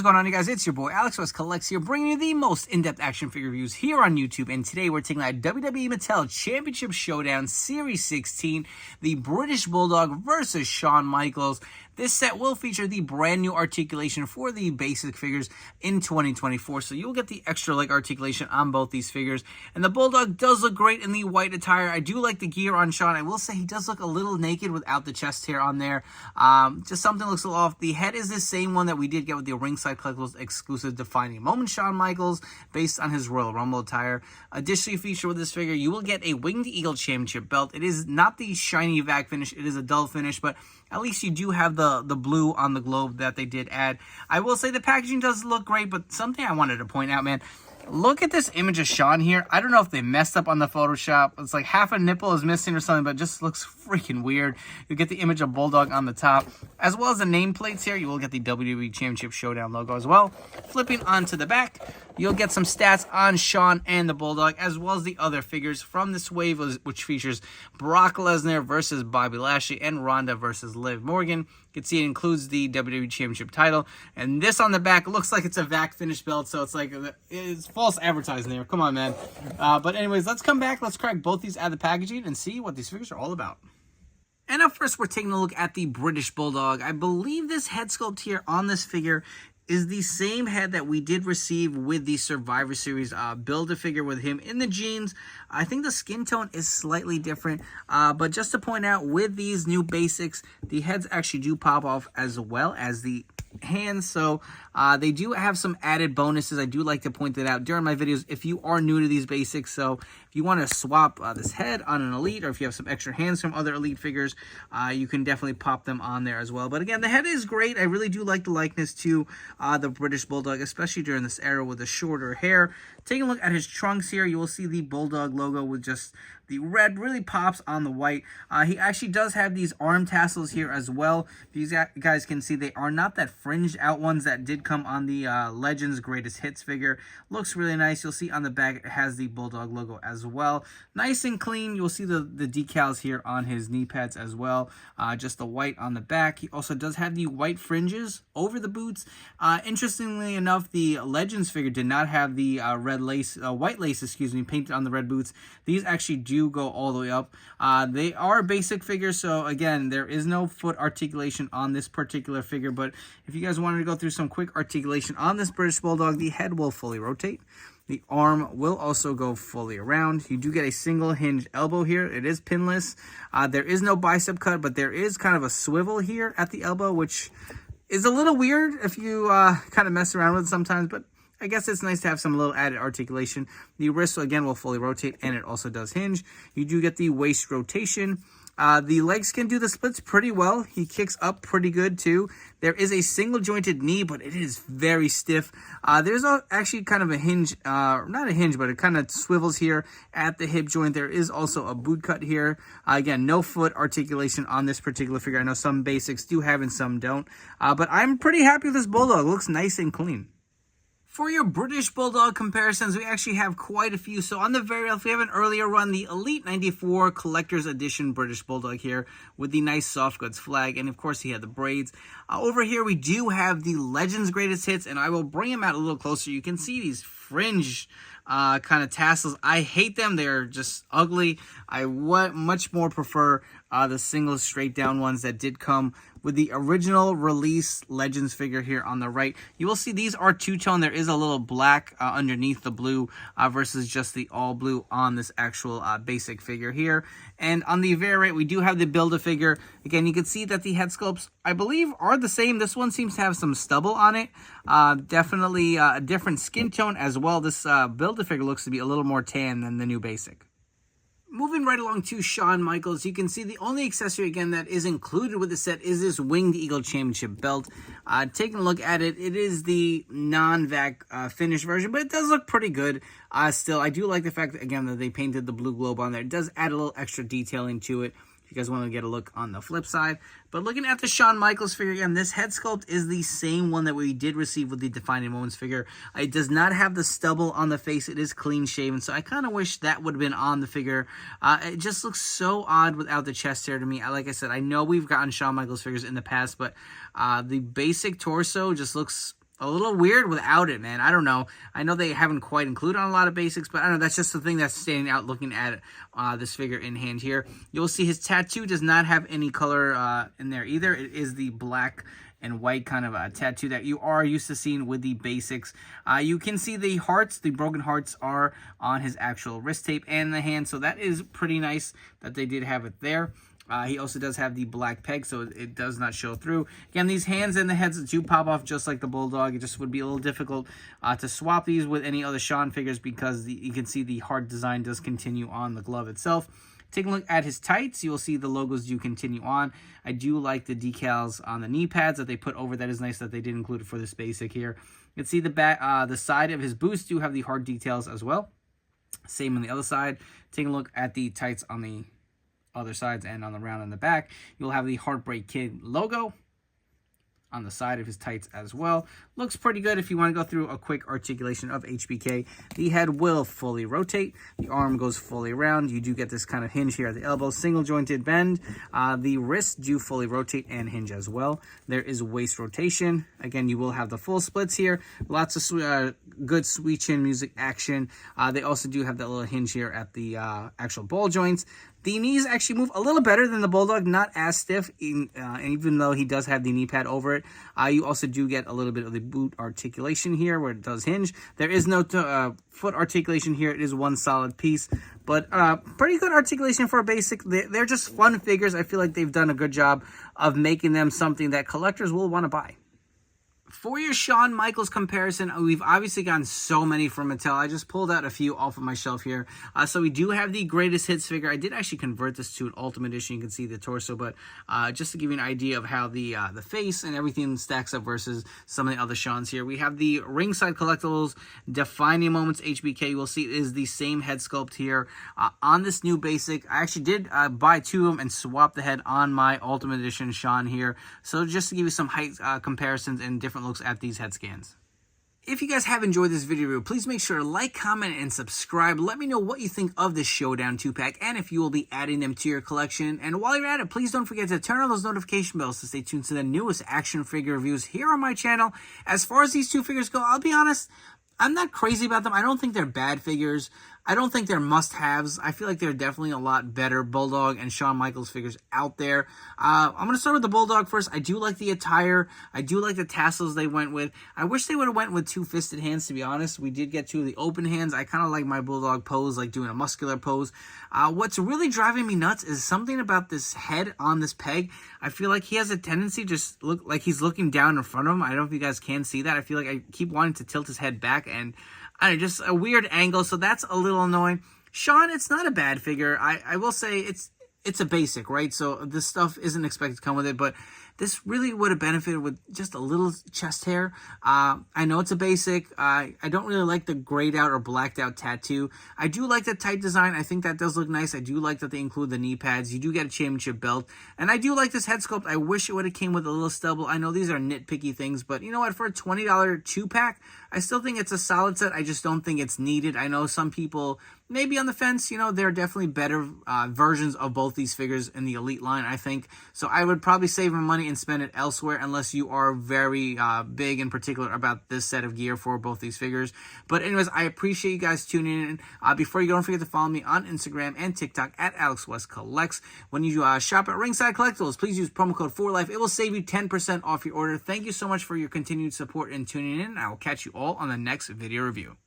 going on, you guys? It's your boy Alex West Collects here, bringing you the most in-depth action figure reviews here on YouTube. And today we're taking out WWE Mattel Championship Showdown Series 16, the British Bulldog versus Shawn Michaels. This set will feature the brand new articulation for the basic figures in 2024, so you'll get the extra leg articulation on both these figures. And the Bulldog does look great in the white attire. I do like the gear on Shawn. I will say he does look a little naked without the chest hair on there. Just something looks a little off. The head is the same one that we did get with the Ringside Collectibles exclusive defining moment Shawn Michaels, based on his Royal Rumble attire. Additionally, featured with this figure, you will get a Winged Eagle Championship belt. It is not the shiny vac finish. It is a dull finish, but at least you do have the blue on the globe that they did add. I will say the packaging does look great, but something I wanted to point out, man. Look at this image of Shawn here. I don't know if they messed up on the Photoshop. It's like half a nipple is missing or something, but it just looks freaking weird. You get the image of Bulldog on the top, as well as the nameplates here. You will get the WWE Championship Showdown logo as well. Flipping onto the back, you'll get some stats on Shawn and the Bulldog, as well as the other figures from this wave, which features Brock Lesnar versus Bobby Lashley and Ronda versus Liv Morgan. You can see it includes the WWE Championship title. And this on the back looks like it's a vac finish belt, so it's like it's false advertising there. Come on, man. But anyways, let's come back. Let's crack both these out of the packaging and see what these figures are all about. And up first, we're taking a look at the British Bulldog. I believe this head sculpt here on this figure is the same head that we did receive with the Survivor Series Build-A-Figure with him in the jeans. I think the skin tone is slightly different, but just to point out, with these new basics, the heads actually do pop off as well as the hands, so they do have some added bonuses. I do like to point that out during my videos if you are new to these basics. So if you want to swap this head on an Elite, or if you have some extra hands from other Elite figures, you can definitely pop them on there as well. But again, the head is great. I really do like the likeness to the British Bulldog, especially during this era with the shorter hair. Taking a look at his trunks here, you will see the Bulldog logo with just the red really pops on the white. He actually does have these arm tassels here as well. These guys can see they are not that fringed out ones that did come on the Legends Greatest Hits figure. Looks really nice. You'll see on the back it has the Bulldog logo as well. Nice and clean. You'll see the decals here on his knee pads as well. Just the white on the back. He also does have the white fringes over the boots. Interestingly enough, the Legends figure did not have the white lace, painted on the red boots. These actually do go all the way up. They are basic figures, so again, there is no foot articulation on this particular figure, but if you guys wanted to go through some quick articulation on this British Bulldog, the head will fully rotate. The arm will also go fully around. You do get a single hinge elbow here. It is pinless. There is no bicep cut, but there is kind of a swivel here at the elbow, which is a little weird if you kind of mess around with it sometimes, but I guess it's nice to have some little added articulation. The wrist, again, will fully rotate, and it also does hinge. You do get the waist rotation. The legs can do the splits pretty well. He kicks up pretty good, too. There is a single jointed knee, but it is very stiff. There's actually kind of a hinge, not a hinge, but it kind of swivels here at the hip joint. There is also a boot cut here. Again, no foot articulation on this particular figure. I know some basics do have and some don't. But I'm pretty happy with this Bulldog. It looks nice and clean. For your British Bulldog comparisons, we actually have quite a few. So on the very left, we have an earlier run, the Elite 94 Collector's Edition British Bulldog here with the nice soft goods flag. And of course, he had the braids. Over here, we do have the Legends Greatest Hits, and I will bring him out a little closer. You can see these fringe kind of tassels. I hate them. They're just ugly. I much more prefer the single straight down ones that did come with the original release Legends figure here on the right. You will see these are two-tone. There is a little black underneath the blue versus just the all blue on this actual basic figure here. And on the very right, we do have the Build-A-Figure. Again, you can see that the head sculpts, I believe, are the same. This one seems to have some stubble on it. Definitely a different skin tone as well. This Build-A-Figure looks to be a little more tan than the new basic. Moving right along to Shawn Michaels, you can see the only accessory, again, that is included with the set is this Winged Eagle Championship belt. Taking a look at it, it is the non-vac finish version, but it does look pretty good. Still, I do like the fact that, again, that they painted the blue globe on there. It does add a little extra detailing to it. If you guys want to get a look on the flip side. But looking at the Shawn Michaels figure, again, this head sculpt is the same one that we did receive with the Defining Moments figure. It does not have the stubble on the face. It is clean shaven, so I kind of wish that would have been on the figure. It just looks so odd without the chest hair to me. Like I said, I know we've gotten Shawn Michaels figures in the past, but the basic torso just looks a little weird without it, man. I don't know. I know they haven't quite included on a lot of basics, but I don't know. That's just the thing that's standing out looking at this figure in hand here. You'll see his tattoo does not have any color in there either. It is the black and white kind of a tattoo that you are used to seeing with the basics. You can see the hearts, the broken hearts are on his actual wrist tape and the hand, so that is pretty nice that they did have it there. He also does have the black peg, so it does not show through. Again, these hands and the heads do pop off just like the Bulldog. It just would be a little difficult to swap these with any other Shawn figures because you can see the heart design does continue on the glove itself. Take a look at his tights. You will see the logos do continue on. I do like the decals on the knee pads that they put over. That is nice that they did include it for this basic here. You can see the back, the side of his boots do have the heart details as well. Same on the other side. Take a look at the tights on the other sides and on the round in the back. You'll have the Heartbreak Kid logo on the side of his tights as well. Looks pretty good if you want to go through a quick articulation of HBK. The head will fully rotate. The arm goes fully around. You do get this kind of hinge here at the elbow. Single jointed bend. The wrists do fully rotate and hinge as well. There is waist rotation. Again, you will have the full splits here. Lots of good sweet chin music action. They also do have that little hinge here at the actual ball joints. The knees actually move a little better than the Bulldog, not as stiff, even though he does have the knee pad over it. You also do get a little bit of the boot articulation here where it does hinge. There is no foot articulation here. It is one solid piece, but pretty good articulation for a basic. They're just fun figures. I feel like they've done a good job of making them something that collectors will want to buy. For your Shawn Michaels comparison, we've obviously gotten so many from Mattel. I just pulled out a few off of my shelf here. So we do have the Greatest Hits figure. I did actually convert this to an Ultimate Edition. You can see the torso, but just to give you an idea of how the face and everything stacks up versus some of the other Shawns here. We have the Ringside Collectibles Defining Moments HBK. You will see it is the same head sculpt here on this new basic. I actually did buy two of them and swap the head on my Ultimate Edition Shawn here. So just to give you some height comparisons and different looks at these head scans. If you guys have enjoyed this video review, please make sure to like, comment, and subscribe. Let me know what you think of this Showdown 2-pack and if you will be adding them to your collection. And while you're at it, please don't forget to turn on those notification bells to stay tuned to the newest action figure reviews here on my channel. As far as these two figures go, I'll be honest, I'm not crazy about them. I don't think they're bad figures. I don't think they're must-haves. I feel like they're definitely a lot better Bulldog and Shawn Michaels figures out there. I'm going to start with the Bulldog first. I do like the attire. I do like the tassels they went with. I wish they would have went with two-fisted hands, to be honest. We did get two of the open hands. I kind of like my Bulldog pose, like doing a muscular pose. What's really driving me nuts is something about this head on this peg. I feel like he has a tendency to just look like he's looking down in front of him. I don't know if you guys can see that. I feel like I keep wanting to tilt his head back, and I don't know, just a weird angle, so that's a little annoying. Shawn, it's not a bad figure. I will say it's a basic, right? So this stuff isn't expected to come with it, but this really would have benefited with just a little chest hair. I know it's a basic. I don't really like the grayed out or blacked out tattoo. I do like the tight design. I think that does look nice. I do like that they include the knee pads. You do get a championship belt. And I do like this head sculpt. I wish it would have came with a little stubble. I know these are nitpicky things, but you know what? For a $20 2-pack, I still think it's a solid set. I just don't think it's needed. I know some people may be on the fence. You know, there are definitely better versions of both these figures in the Elite line, I think. So I would probably save my money and spend it elsewhere unless you are very big in particular about this set of gear for both these figures. But anyways, I appreciate you guys tuning in. Before you go, don't forget to follow me on Instagram and TikTok at AlexWestCollects. When you shop at Ringside Collectibles, please use promo code 4LIFE. It will save you 10% off your order. Thank you so much for your continued support and tuning in. I will catch you all on the next video review.